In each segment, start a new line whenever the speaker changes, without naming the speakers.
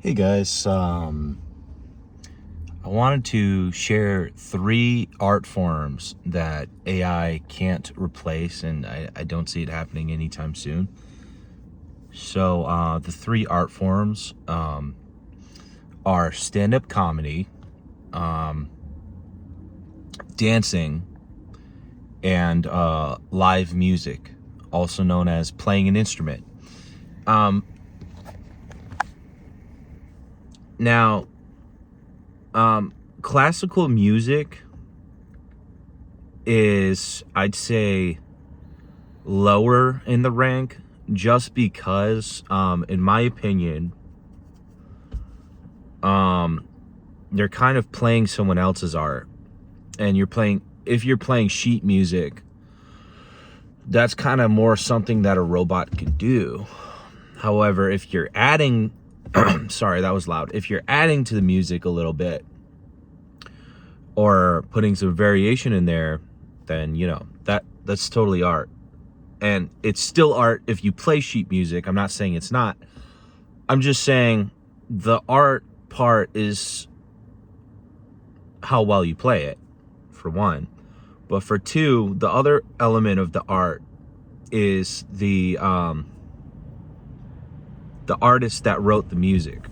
Hey guys, I wanted to share 3 art forms that AI can't replace, and I don't see it happening anytime soon. So the 3 art forms are stand-up comedy, dancing, and live music, also known as playing an instrument. Now, classical music is, I'd say, lower in the rank just because, in my opinion, they're kind of playing someone else's art. And if you're playing sheet music, that's kind of more something that a robot can do. However, if you're adding, sorry, that was loud. If you're adding to the music a little bit or putting some variation in there, then, that's totally art. And it's still art if you play sheet music. I'm not saying it's not. I'm just saying the art part is how well you play it, for one. But for two, the other element of the art is the artist that wrote the music.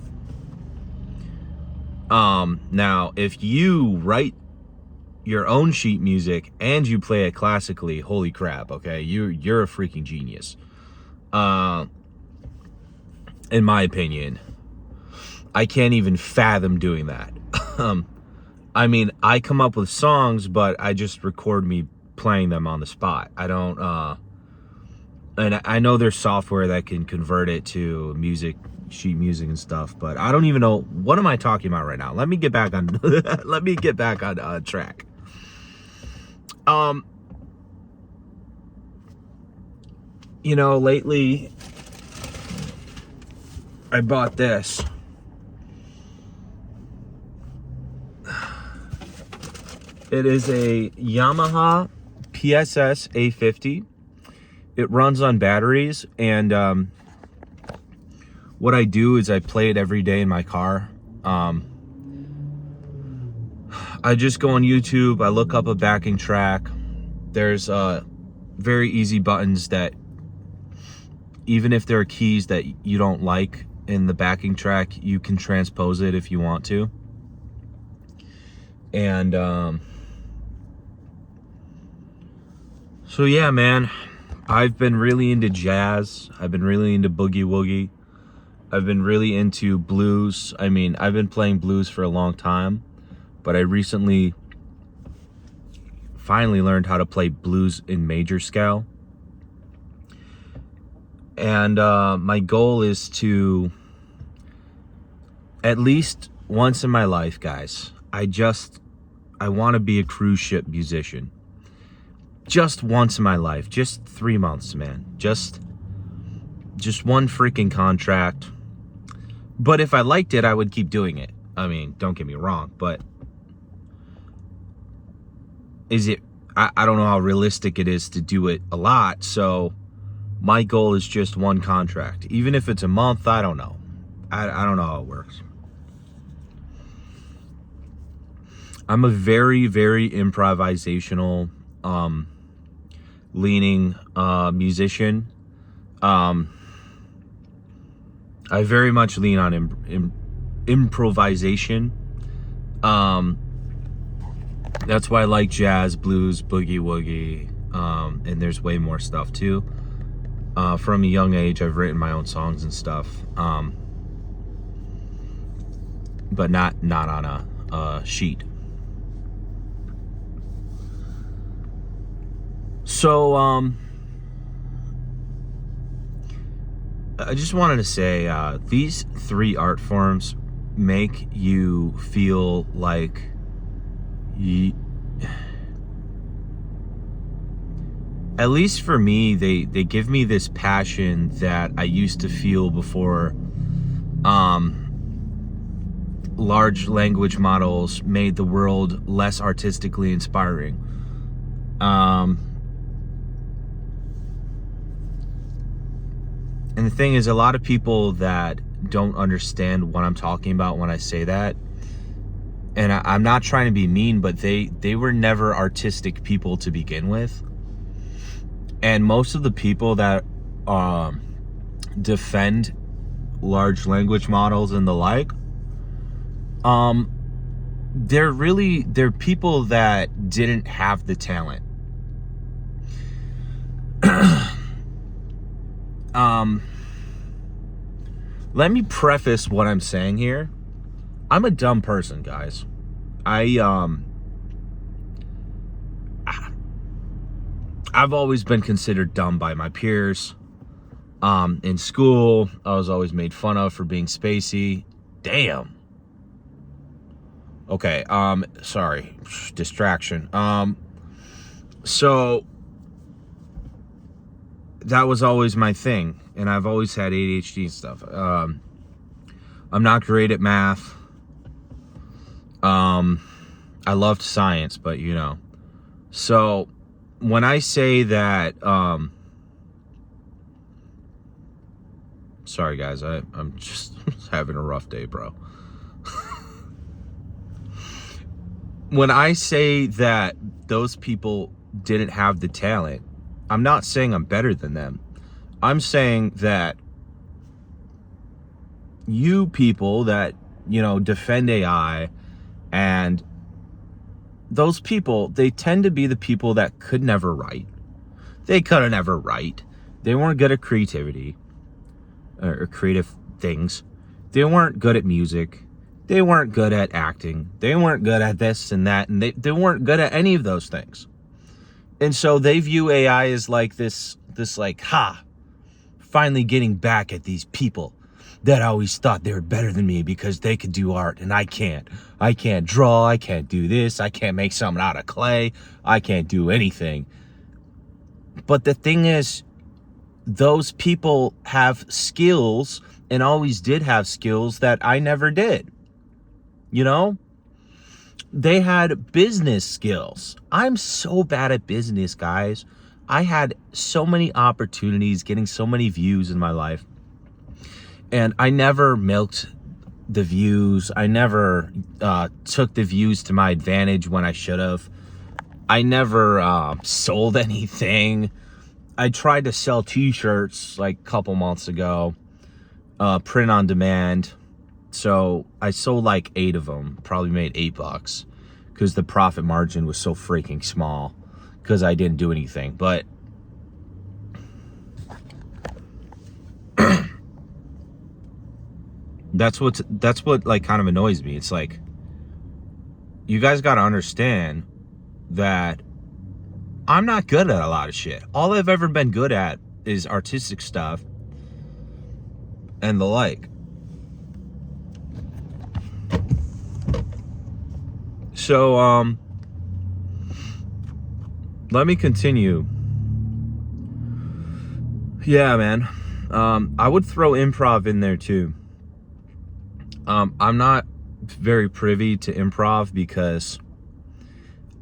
Now, if you write your own sheet music and you play it classically, holy crap, okay? You're a freaking genius. In my opinion. I can't even fathom doing that. I mean, I come up with songs, but I just record me playing them on the spot. I don't, and I know there's software that can convert it to music, sheet music and stuff, but I don't even know, what am I talking about right now? Let me get back on, track. Lately, I bought this. It is a Yamaha PSS A50. It runs on batteries, and what I do is I play it every day in my car. I just go on YouTube, I look up a backing track. There's very easy buttons that, even if there are keys that you don't like in the backing track, you can transpose it if you want to. And so yeah, man, I've been really into jazz. I've been really into boogie woogie. I've been really into blues. I mean, I've been playing blues for a long time, but I recently finally learned how to play blues in major scale. And my goal is to, at least once in my life, guys, I want to be a cruise ship musician. Just once in my life, just 3 months, man. Just one freaking contract. But if I liked it, I would keep doing it. I mean, don't get me wrong, but I don't know how realistic it is to do it a lot, so my goal is just one contract. Even if it's a month, I don't know. I don't know how it works. I'm a very, very improvisational, leaning musician. I very much lean on improvisation. That's why I like jazz, blues, boogie woogie, and there's way more stuff too. From a young age, I've written my own songs and stuff, but not on a sheet. So, I just wanted to say, these 3 art forms make you feel like at least for me, they give me this passion that I used to feel before large language models made the world less artistically inspiring. And the thing is, a lot of people that don't understand what I'm talking about when I say that. And I'm not trying to be mean, but they were never artistic people to begin with. And most of the people that defend large language models and the like, they're people that didn't have the talent. Let me preface what I'm saying here. I'm a dumb person, guys. I've always been considered dumb by my peers. In school, I was always made fun of for being spacey. Damn. Okay, sorry. Distraction. So that was always my thing, and I've always had ADHD and stuff. I'm not great at math. I loved science, but you know. So when I say that, sorry guys, I'm just having a rough day, bro. When I say that those people didn't have the talent, I'm not saying I'm better than them. I'm saying that you people that, you know, defend AI, and those people, they tend to be the people that could never write. They could never write. They weren't good at creativity or creative things. They weren't good at music. They weren't good at acting. They weren't good at this and that, and they weren't good at any of those things. And so they view AI as like this like, finally getting back at these people that always thought they were better than me because they could do art and I can't. I can't draw. I can't do this. I can't make something out of clay. I can't do anything. But the thing is, those people have skills and always did have skills that I never did. You know, they had business skills. I'm so bad at business, guys. I had so many opportunities, getting so many views in my life, and I never milked the views. I never took the views to my advantage when I should have. I never sold anything. I tried to sell t-shirts like a couple months ago, print on demand. So I sold like 8 of them, probably made $8 because the profit margin was so freaking small because I didn't do anything. But that's what like kind of annoys me. It's like, you guys got to understand that I'm not good at a lot of shit. All I've ever been good at is artistic stuff and the like. So, let me continue. Yeah, man. I would throw improv in there too. I'm not very privy to improv because,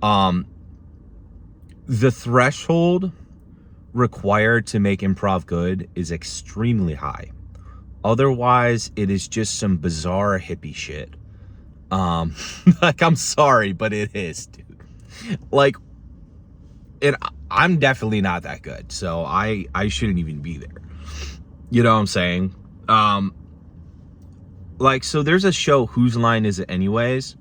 the threshold required to make improv good is extremely high. Otherwise, it is just some bizarre hippie shit. Like, I'm sorry, but it is, dude. Like, I'm definitely not that good, so I shouldn't even be there. You know what I'm saying? Like, so there's a show, Whose Line Is It Anyways?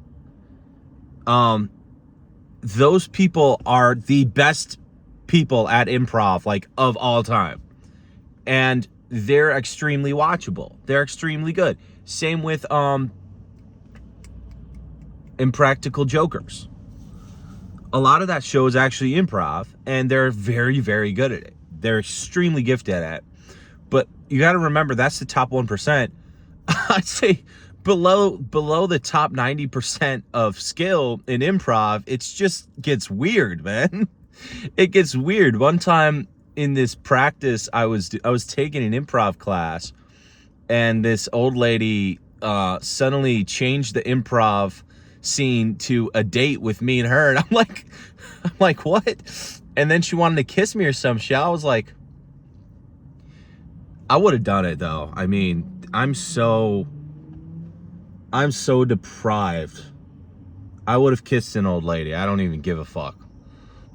Those people are the best people at improv, like, of all time. And they're extremely watchable. They're extremely good. Same with, Impractical Jokers. A lot of that show is actually improv, and they're very, very good at it. They're extremely gifted at it. But you got to remember, that's the top 1%. I'd say below the top 90% of skill in improv, it's just gets weird, man. It gets weird. One time in this practice, I was taking an improv class, and this old lady suddenly changed the improv scene to a date with me and her, and I'm like, what? And then she wanted to kiss me or some shit. I was like, I would have done it though. I mean, I'm so deprived. I would have kissed an old lady. I don't even give a fuck.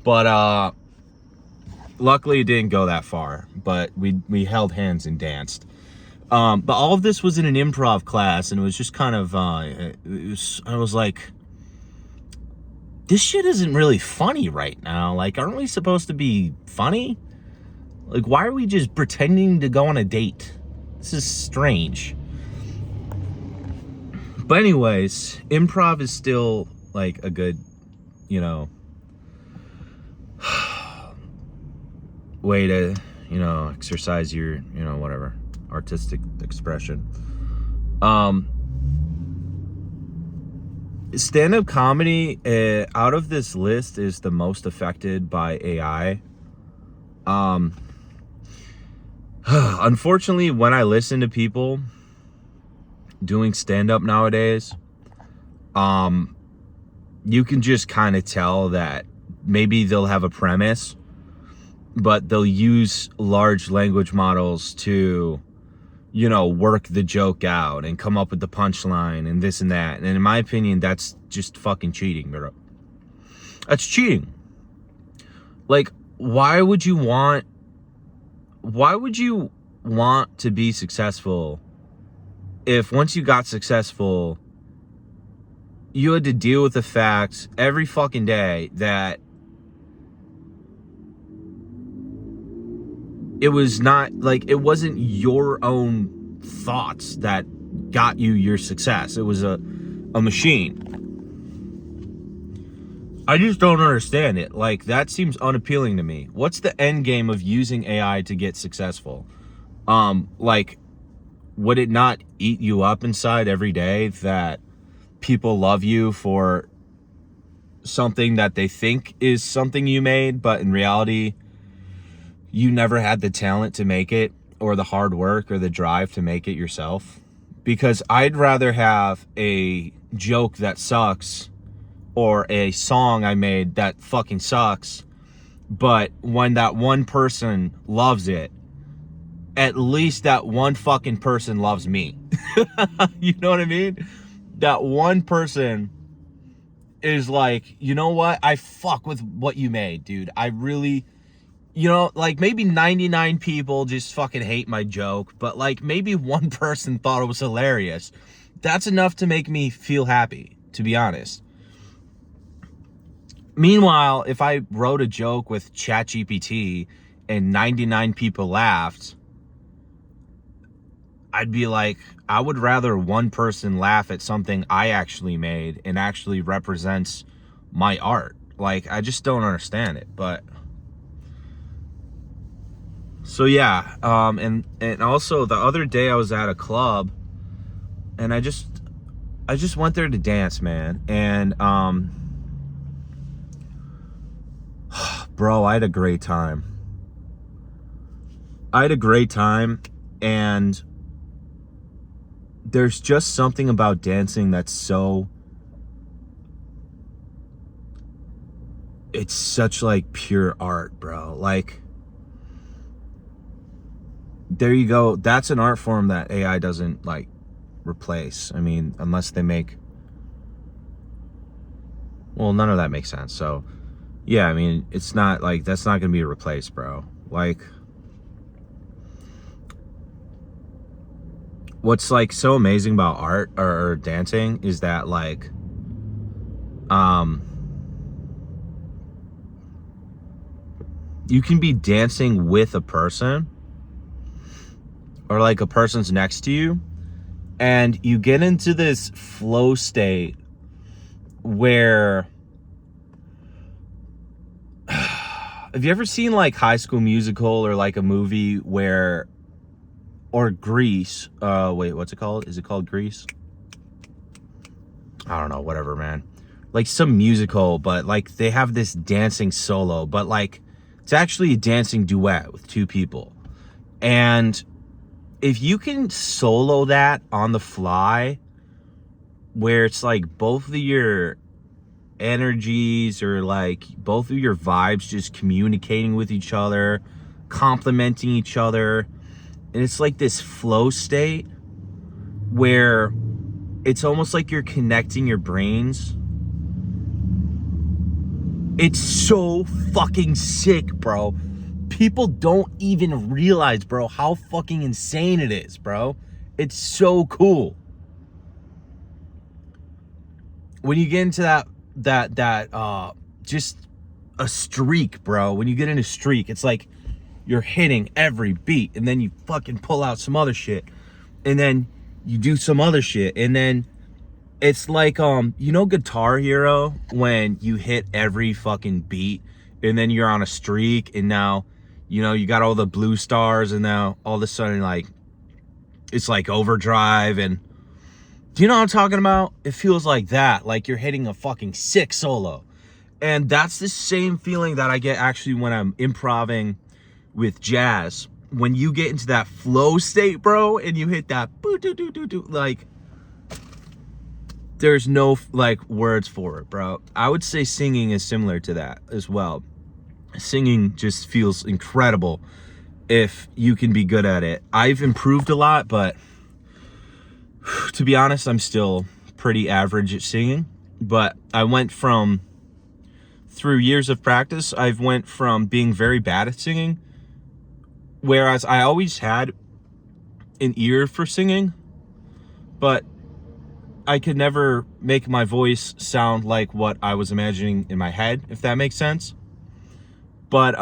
But luckily it didn't go that far. But we held hands and danced. But all of this was in an improv class, and it was just kind of I was like, this shit isn't really funny right now. Like, aren't we supposed to be funny? Like, why are we just pretending to go on a date? This is strange. But anyways, improv is still like a good, you know, way to, you know, exercise your, you know, whatever, artistic expression. Stand-up comedy out of this list is the most affected by AI. Unfortunately, when I listen to people doing stand-up nowadays, you can just kind of tell that maybe they'll have a premise, but they'll use large language models to, you know, work the joke out and come up with the punchline and this and that. And in my opinion, that's just fucking cheating, bro. That's cheating. Like, why would you want to be successful if once you got successful, you had to deal with the fact every fucking day that it was not, like, it wasn't your own thoughts that got you your success. It was a machine. I just don't understand it. Like, that seems unappealing to me. What's the end game of using AI to get successful? Like, would it not eat you up inside every day that people love you for something that they think is something you made, but in reality, you never had the talent to make it, or the hard work or the drive to make it yourself? Because I'd rather have a joke that sucks or a song I made that fucking sucks, but when that one person loves it, at least that one fucking person loves me. You know what I mean? That one person is like, you know what? I fuck with what you made, dude. I really, you know, like, maybe 99 people just fucking hate my joke, but like maybe one person thought it was hilarious. That's enough to make me feel happy, to be honest. Meanwhile, if I wrote a joke with ChatGPT and 99 people laughed, I'd be like, I would rather one person laugh at something I actually made and actually represents my art. Like, I just don't understand it. But so yeah, and also the other day I was at a club, and I just went there to dance, man. And bro, I had a great time. And there's just something about dancing that's so, it's such like pure art, bro. Like, there you go. That's an art form that AI doesn't like replace. I mean, unless they make, well, none of that makes sense. So yeah, I mean, it's not like, that's not gonna be replaced, bro. Like, what's like so amazing about art or dancing is that, like, you can be dancing with a person, or like a person's next to you, and you get into this flow state where, have you ever seen like High School Musical or like a movie where, or Grease, wait, what's it called? Is it called Grease? I don't know, whatever, man. Like some musical, but like they have this dancing solo, but like it's actually a dancing duet with two people. And if you can solo that on the fly, where it's like both of your energies, or like both of your vibes just communicating with each other, complementing each other, and it's like this flow state, where it's almost like you're connecting your brains. It's so fucking sick, bro. People don't even realize, bro, how fucking insane it is, bro. It's so cool. When you get into that just a streak, bro. When you get in a streak, it's like you're hitting every beat, and then you fucking pull out some other shit, and then you do some other shit, and then it's like Guitar Hero, when you hit every fucking beat and then you're on a streak, and now you got all the blue stars, and now all of a sudden, like, it's like overdrive. And do you know what I'm talking about? It feels like that, like you're hitting a fucking sick solo. And that's the same feeling that I get actually when I'm improvising with jazz. When you get into that flow state, bro, and you hit that boo doo doo doo doo, like, there's no like words for it, bro. I would say singing is similar to that as well. Singing just feels incredible if you can be good at it. I've improved a lot, but to be honest, I'm still pretty average at singing. But I went from, through years of practice, I've went from being very bad at singing, whereas I always had an ear for singing, but I could never make my voice sound like what I was imagining in my head, if that makes sense. But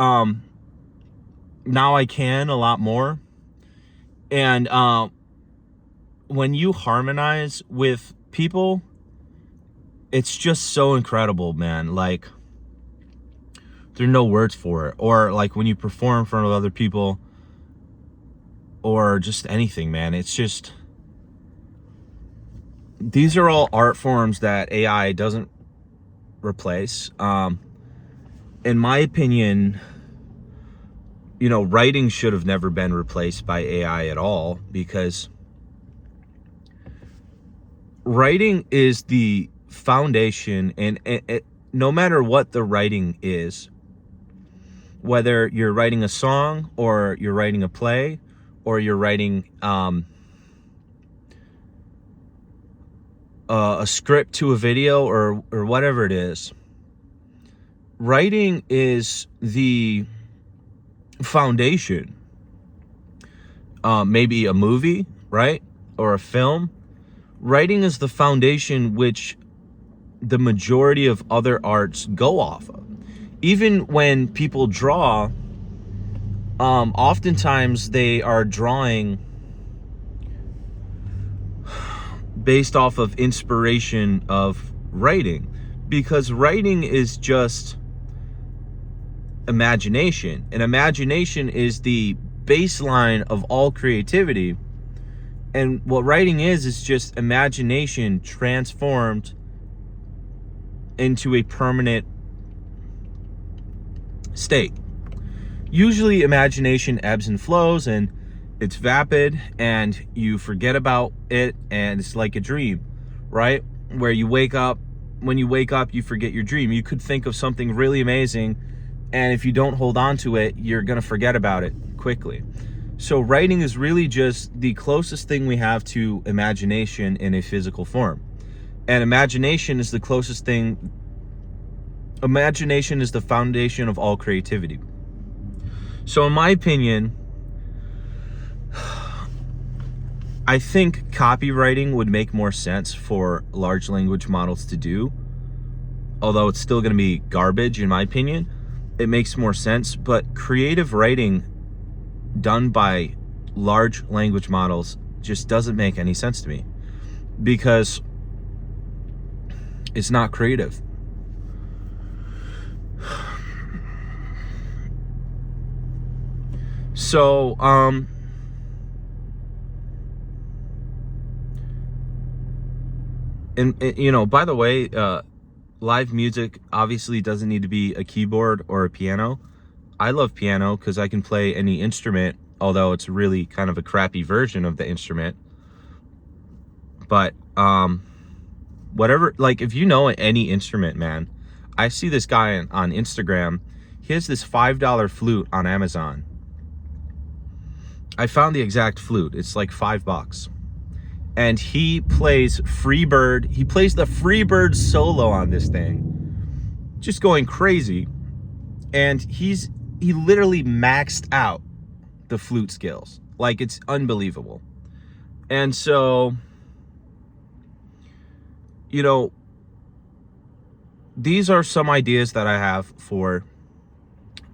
now I can a lot more. And when you harmonize with people, it's just so incredible, man. Like, there are no words for it. Or like when you perform in front of other people, or just anything, man. It's just, these are all art forms that AI doesn't replace. In my opinion, writing should have never been replaced by AI at all, because writing is the foundation, and no matter what the writing is, whether you're writing a song, or you're writing a play, or you're writing a script to a video, or whatever it is, writing is the foundation. Maybe a movie, right? Or a film. Writing is the foundation which the majority of other arts go off of. Even when people draw, oftentimes they are drawing based off of inspiration of writing, because writing is just imagination, and imagination is the baseline of all creativity. And what writing is just imagination transformed into a permanent state. Usually imagination ebbs and flows, and it's vapid, and you forget about it, and it's like a dream, right? Where you wake up, when you wake up, you forget your dream. You could think of something really amazing, and if you don't hold on to it, you're gonna forget about it quickly. So writing is really just the closest thing we have to imagination in a physical form. And imagination is the closest thing. Imagination is the foundation of all creativity. So in my opinion, I think copywriting would make more sense for large language models to do. Although it's still going to be garbage in my opinion, it makes more sense. But creative writing done by large language models just doesn't make any sense to me, because it's not creative. So, and by the way, live music obviously doesn't need to be a keyboard or a piano. I love piano because I can play any instrument, although it's really kind of a crappy version of the instrument. But whatever, like, if you know any instrument, man, I see this guy on Instagram. He has this $5 flute on Amazon. I found the exact flute. It's like $5. and he plays Freebird. He plays the Freebird solo on this thing, just going crazy. And he literally maxed out the flute skills. Like, it's unbelievable. And so, you know, these are some ideas that I have for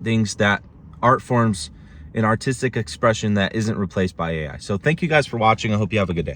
things, that art forms and artistic expression that isn't replaced by AI. So thank you guys for watching. I hope you have a good day.